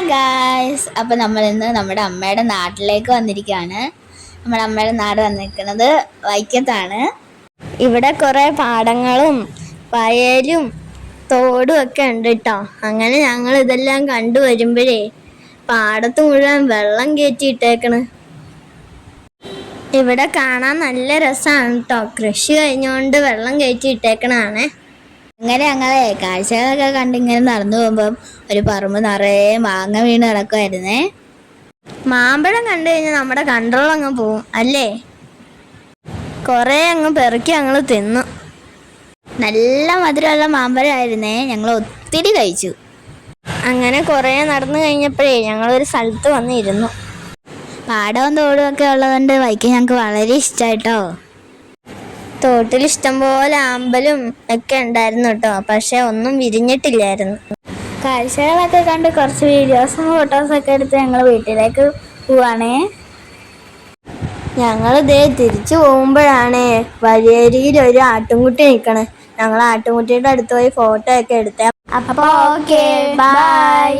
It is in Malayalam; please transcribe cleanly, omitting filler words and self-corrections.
ഗായ്സ്, അപ്പം നമ്മൾ ഇന്ന് നമ്മുടെ അമ്മയുടെ നാട്ടിലേക്ക് വന്നിരിക്കുകയാണ്. നമ്മുടെ അമ്മയുടെ നാട് വന്നിരിക്കുന്നത് വൈക്കത്താണ്. ഇവിടെ കുറേ പാടങ്ങളും വയലും തോടും ഒക്കെ ഉണ്ട് കേട്ടോ. അങ്ങനെ ഞങ്ങൾ ഇതെല്ലാം കണ്ടു വരുമ്പോഴേ പാടത്ത് മുഴുവൻ വെള്ളം കയറ്റിയിട്ടേക്കണ്. ഇവിടെ കാണാൻ നല്ല രസമാണ് കേട്ടോ. കൃഷി കഴിഞ്ഞുകൊണ്ട് വെള്ളം കയറ്റിയിട്ടേക്കണാണ്. അങ്ങനെ ഞങ്ങളെ കാഴ്ചകളൊക്കെ കണ്ടിങ്ങനെ നടന്നു പോകുമ്പം ഒരു പറമ്പ് നിറയെ മാങ്ങ വീണ് കിടക്കുമായിരുന്നേ. മാമ്പഴം കണ്ടു കഴിഞ്ഞാൽ നമ്മുടെ കൺട്രോൾ അങ്ങ് പോവും അല്ലേ. കുറേ അങ്ങ് പെറുക്കി ഞങ്ങൾ തിന്നു. നല്ല മധുരമുള്ള മാമ്പഴമായിരുന്നേ. ഞങ്ങൾ ഒത്തിരി കഴിച്ചു. അങ്ങനെ കുറേ നടന്നു കഴിഞ്ഞപ്പോഴേ ഞങ്ങളൊരു സ്ഥലത്ത് വന്നിരുന്നു. പാടവും തോടും ഒക്കെ ഉള്ളതുകൊണ്ട് വൈക്കം ഞങ്ങൾക്ക് വളരെ ഇഷ്ടമായിട്ടോ. തോട്ടിൽ ഇഷ്ടംപോലെ ആമ്പലും ഒക്കെ ഉണ്ടായിരുന്നു കേട്ടോ. പക്ഷെ ഒന്നും വിരിഞ്ഞിട്ടില്ലായിരുന്നു. കാഴ്ചകളൊക്കെ കണ്ട് കുറച്ച് വീഡിയോസും ഫോട്ടോസൊക്കെ എടുത്ത് ഞങ്ങൾ വീട്ടിലേക്ക് പോവാണേ. ഞങ്ങളിതേ തിരിച്ചു പോകുമ്പോഴാണ് വഴിയരിയിൽ ഒരു ആട്ടുംകുട്ടി നിൽക്കണേ. ഞങ്ങൾ ആട്ടുംകുട്ടിയുടെ അടുത്ത് പോയി ഫോട്ടോ ഒക്കെ എടുത്തേ. അപ്പോൾ ഓക്കെ, ബൈ.